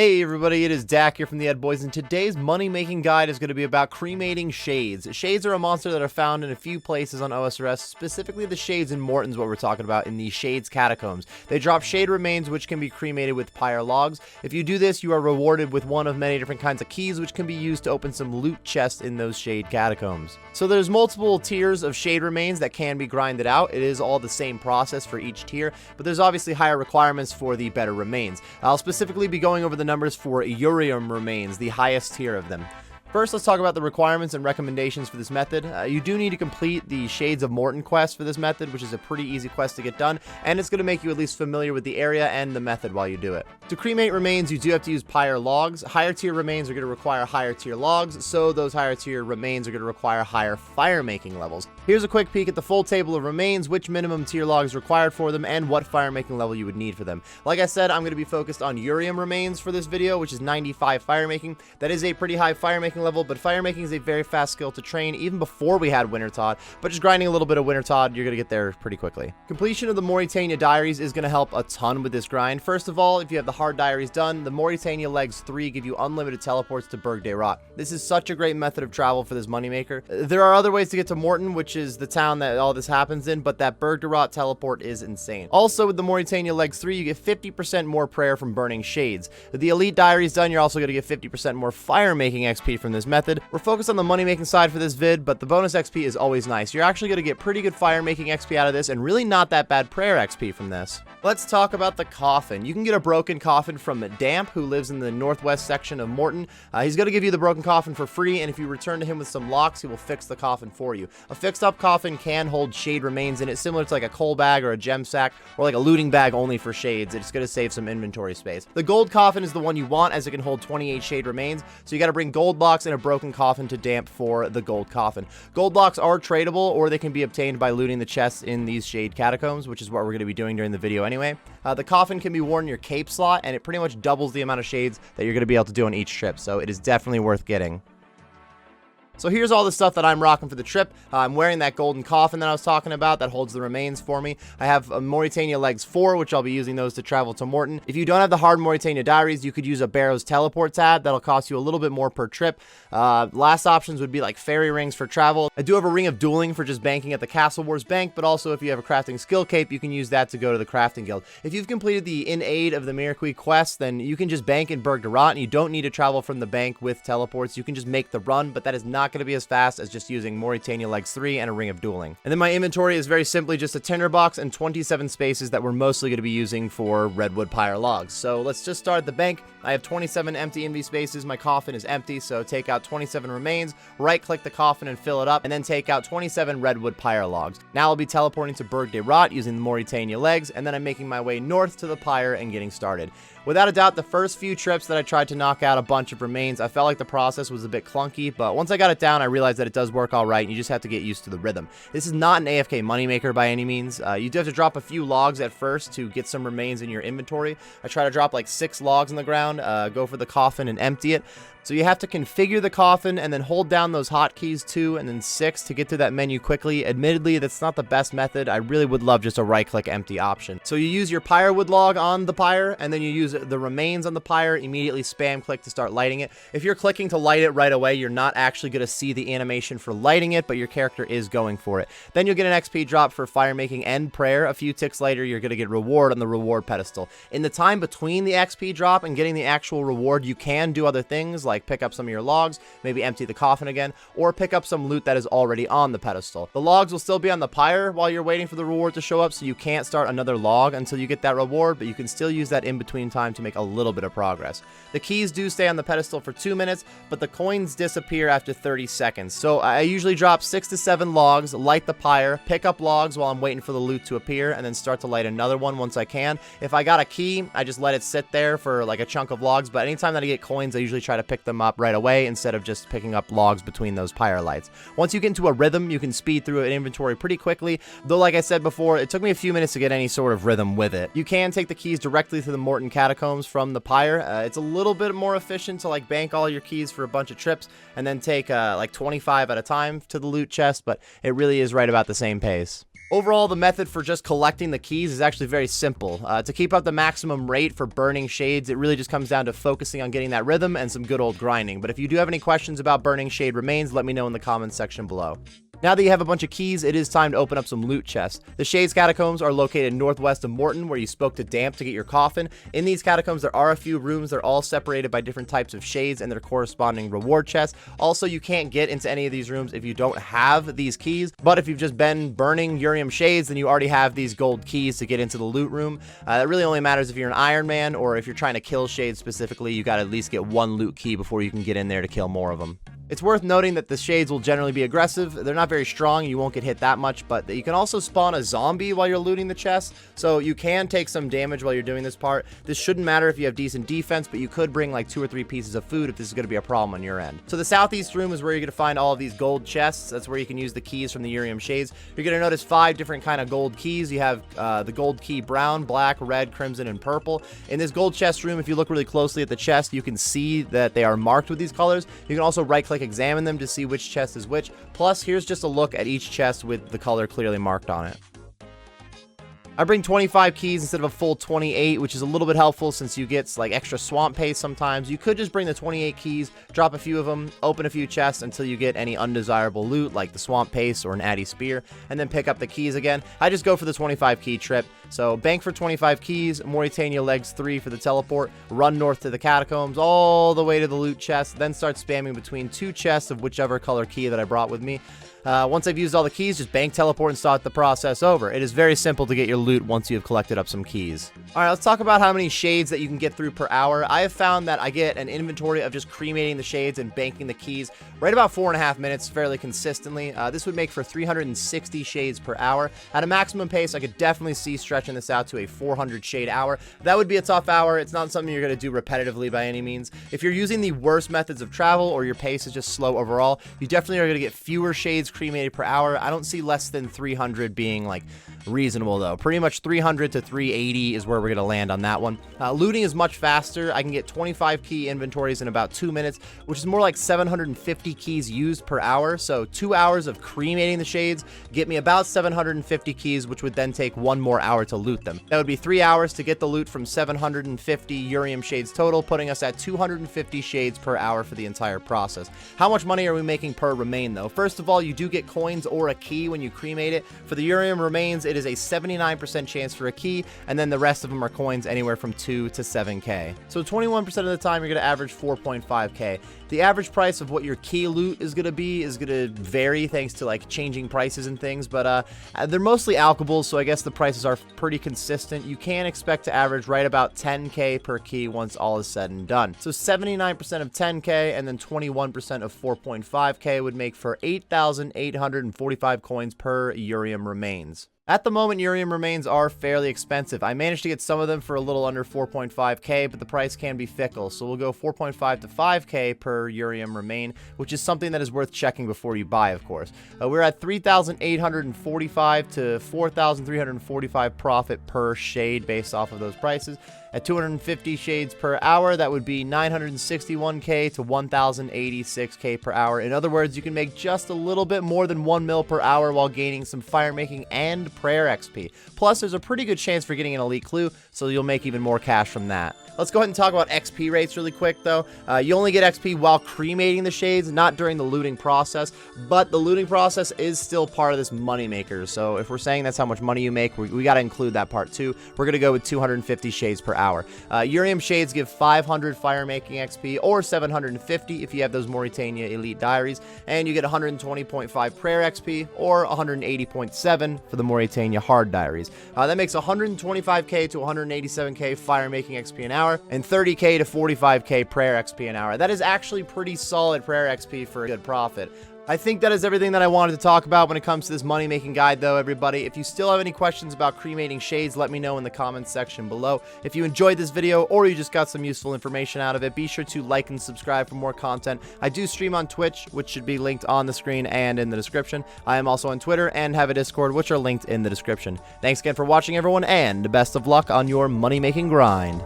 Hey everybody, it is Dak here from the Ed Boys, and today's money-making guide is going to be about cremating shades. Shades are a monster that are found in a few places on OSRS, specifically the shades in Morton's what we're talking about in the Shades catacombs. They drop shade remains which can be cremated with pyre logs. If you do this, you are rewarded with one of many different kinds of keys which can be used to open some loot chests in those shade catacombs. So there's multiple tiers of shade remains that can be grinded out. It is all the same process for each tier, but there's obviously higher requirements for the better remains. I'll specifically be going over the numbers for Urium remains, the highest tier of them. First, let's talk about the requirements and recommendations for this method. You do need to complete the Shades of Morton quest for this method, which is a pretty easy quest to get done, and it's going to make you at least familiar with the area and the method while you do it. To cremate remains, you do have to use pyre logs. Higher tier remains are going to require higher tier logs, so those higher tier remains are going to require higher fire making levels. Here's a quick peek at the full table of remains, which minimum tier log is required for them, and what fire making level you would need for them. Like I said, I'm going to be focused on Urium remains for this video, which is 95 fire making. That is a pretty high fire making level, but fire making is a very fast skill to train even before we had Wintertodt, but just grinding a little bit of Wintertodt, you're going to get there pretty quickly. Completion of the Mauritania diaries is going to help a ton with this grind. First of all, if you have the hard diaries done, the Mauritania legs 3 give you unlimited teleports to Berg de Rot. This is such a great method of travel for this moneymaker. There are other ways to get to Morton, which is the town that all this happens in, but that Berg de Rot teleport is insane. Also, with the Mauritania legs 3, you get 50% more prayer from burning shades. With the elite diaries done, you're also going to get 50% more fire making XP from this method. We're focused on the money making side for this vid, but the bonus XP is always nice. You're actually going to get pretty good fire making XP out of this, and really not that bad prayer XP from this. Let's talk about the Coffin. You can get a broken coffin from Damp, who lives in the northwest section of Morton. He's going to give you the broken coffin for free, and if you return to him with some locks, he will fix the coffin for you. A fixed up coffin can hold shade remains in it, similar to like a coal bag or a gem sack, or like a looting bag only for shades. It's going to save some inventory space. The gold coffin is the one you want, as it can hold 28 shade remains, so you got to bring gold blocks and a broken coffin to Damp for the gold coffin. Gold blocks are tradable, or they can be obtained by looting the chests in these shade catacombs, which is what we're going to be doing during the video anyway. The coffin can be worn in your cape slot, and it pretty much doubles the amount of shades that you're going to be able to do on each trip, so it is definitely worth getting. So here's all the stuff that I'm rocking for the trip. I'm wearing that golden coffin that I was talking about that holds the remains for me. I have a Mauritania legs 4, which I'll be using those to travel to Morton. If you don't have the hard Mauritania diaries, you could use a Barrow's teleport tab. That'll cost you a little bit more per trip. Last options would be like fairy rings for travel. I do have a ring of dueling for just banking at the Castle Wars bank, but also if you have a crafting skill cape, you can use that to go to the crafting guild. If you've completed the In Aid of the Miracle quest, then you can just bank in Berg de Rot, and you don't need to travel from the bank with teleports. You can just make the run, but that is not going to be as fast as just using Mauritania legs 3 and a ring of dueling. And then my inventory is very simply just a tinderbox and 27 spaces that we're mostly going to be using for redwood pyre logs. So let's just start at the bank. I have 27 empty inv spaces. My coffin is empty, so take out 27 remains, right click the coffin and fill it up, and then take out 27 redwood pyre logs. Now I'll be teleporting to Berg de Rot using the Mauritania legs, and then I'm making my way north to the pyre and getting started. Without a doubt, the first few trips that I tried to knock out a bunch of remains, I felt like the process was a bit clunky, but once I got it down, I realized that it does work all right, and you just have to get used to the rhythm. This is not an AFK moneymaker by any means. You do have to drop a few logs at first to get some remains in your inventory. I try to drop like 6 logs on the ground, go for the coffin and empty it. So you have to configure the coffin and then hold down those hotkeys 2 and then 6 to get to that menu quickly. Admittedly, that's not the best method. I really would love just a right-click empty option. So you use your pyrewood log on the pyre, and then you use the remains on the pyre, immediately spam click to start lighting it. If you're clicking to light it right away, you're not actually going to see the animation for lighting it, but your character is going for it. Then you'll get an XP drop for fire making and prayer. A few ticks later, you're going to get reward on the reward pedestal. In the time between the XP drop and getting the actual reward, you can do other things like pick up some of your logs, maybe empty the coffin again, or pick up some loot that is already on the pedestal. The logs will still be on the pyre while you're waiting for the reward to show up, so you can't start another log until you get that reward, but you can still use that in-between time to make a little bit of progress. The keys do stay on the pedestal for 2 minutes, but the coins disappear after 30 seconds. So I usually drop 6 to 7 logs, light the pyre, pick up logs while I'm waiting for the loot to appear, and then start to light another one once I can. If I got a key, I just let it sit there for like a chunk of logs, but anytime that I get coins, I usually try to pick them up right away instead of just picking up logs between those pyre lights. Once you get into a rhythm, you can speed through an inventory pretty quickly, though like I said before, it took me a few minutes to get any sort of rhythm with it. You can take the keys directly to the Morton catacombs from the pyre. It's a little bit more efficient to like bank all your keys for a bunch of trips and then take like 25 at a time to the loot chest, but it really is right about the same pace. Overall, the method for just collecting the keys is actually very simple. To keep up the maximum rate for burning shades, it really just comes down to focusing on getting that rhythm and some good old grinding. But if you do have any questions about burning shade remains, let me know in the comments section below. Now that you have a bunch of keys, it is time to open up some loot chests. The Shades catacombs are located northwest of Morton, where you spoke to Damp to get your coffin. In these catacombs, there are a few rooms. They're all separated by different types of shades and their corresponding reward chests. Also, you can't get into any of these rooms if you don't have these keys, but if you've just been burning Urium shades, then you already have these gold keys to get into the loot room. That really only matters if you're an Iron Man, or if you're trying to kill shades specifically, you gotta at least get one loot key before you can get in there to kill more of them. It's worth noting that the shades will generally be aggressive. They're not very strong, you won't get hit that much, but you can also spawn a zombie while you're looting the chest, so you can take some damage while you're doing this part. This shouldn't matter if you have decent defense, but you could bring like 2 or 3 pieces of food if this is going to be a problem on your end. So the southeast room is where you're going to find all of these gold chests. That's where you can use the keys from the Urium shades. You're going to notice 5 different kind of gold keys. You have the gold key brown, black, red, crimson, and purple. In this gold chest room, if you look really closely at the chest, you can see that they are marked with these colors. You can also right-click examine them to see which chest is which. Plus, here's just a look at each chest with the color clearly marked on it. I bring 25 keys instead of a full 28, which is a little bit helpful since you get like extra swamp paste sometimes. You could just bring the 28 keys, drop a few of them, open a few chests until you get any undesirable loot like the swamp paste or an addy spear, and then pick up the keys again. I just go for the 25 key trip. So bank for 25 keys, Mauritania legs 3 for the teleport, run north to the catacombs all the way to the loot chest, then start spamming between 2 chests of whichever color key that I brought with me. Once I've used all the keys, just bank, teleport, and start the process over. It is very simple to get your loot once you have collected up some keys. Alright, let's talk about how many shades that you can get through per hour. I have found that I get an inventory of just cremating the shades and banking the keys right about 4.5 minutes fairly consistently. This would make for 360 shades per hour. At a maximum pace, I could definitely see stretching this out to a 400 shade hour. That would be a tough hour. It's not something you're going to do repetitively by any means. If you're using the worst methods of travel or your pace is just slow overall, you definitely are going to get fewer shades cremated per hour. I don't see less than 300 being like reasonable though. Pretty much 300 to 380 is where we're going to land on that one. Looting is much faster. I can get 25 key inventories in about 2 minutes, which is more like 750 keys used per hour. So 2 hours of cremating the shades get me about 750 keys, which would then take 1 more hour to loot them. That would be 3 hours to get the loot from 750 Urium shades total, putting us at 250 shades per hour for the entire process. How much money are we making per remain though? First of all, you do get coins or a key when you cremate it. For the Urium remains, it is a 79% chance for a key, and then the rest of them are coins anywhere from 2 to 7k. So 21% of the time, you're going to average 4.5k. The average price of what your key loot is going to be is going to vary thanks to like changing prices and things, but they're mostly alchables, so I guess the prices are pretty consistent. You can expect to average right about 10k per key once all is said and done. So 79% of 10k and then 21% of 4.5k would make for 8,845 coins per Urium remains. At the moment, Urium remains are fairly expensive. I managed to get some of them for a little under 4.5k, but the price can be fickle, so we'll go 4.5 to 5k per Urium remain, which is something that is worth checking before you buy, of course. We're at 3,845 to 4,345 profit per shade based off of those prices. At 250 shades per hour, that would be 961k to 1,086k per hour. In other words, you can make just a little bit more than 1 mil per hour while gaining some fire making and prayer XP. Plus, there's a pretty good chance for getting an elite clue, so you'll make even more cash from that. Let's go ahead and talk about XP rates really quick, though. You only get XP while cremating the shades, not during the looting process, but the looting process is still part of this moneymaker. So if we're saying that's how much money you make, we got to include that part too. We're going to go with 250 shades per hour. Urium shades give 500 fire making XP or 750 if you have those Mauritania elite diaries, and you get 120.5 prayer XP or 180.7 for the Mauritania hard diaries. That makes 125k to 187k fire making XP an hour and 30k to 45k prayer XP an hour. That is actually pretty solid prayer XP for a good profit. I think that is everything that I wanted to talk about when it comes to this money-making guide, though, everybody. If you still have any questions about cremating shades, let me know in the comments section below. If you enjoyed this video or you just got some useful information out of it, be sure to like and subscribe for more content. I do stream on Twitch, which should be linked on the screen and in the description. I am also on Twitter and have a Discord, which are linked in the description. Thanks again for watching, everyone, and best of luck on your money-making grind.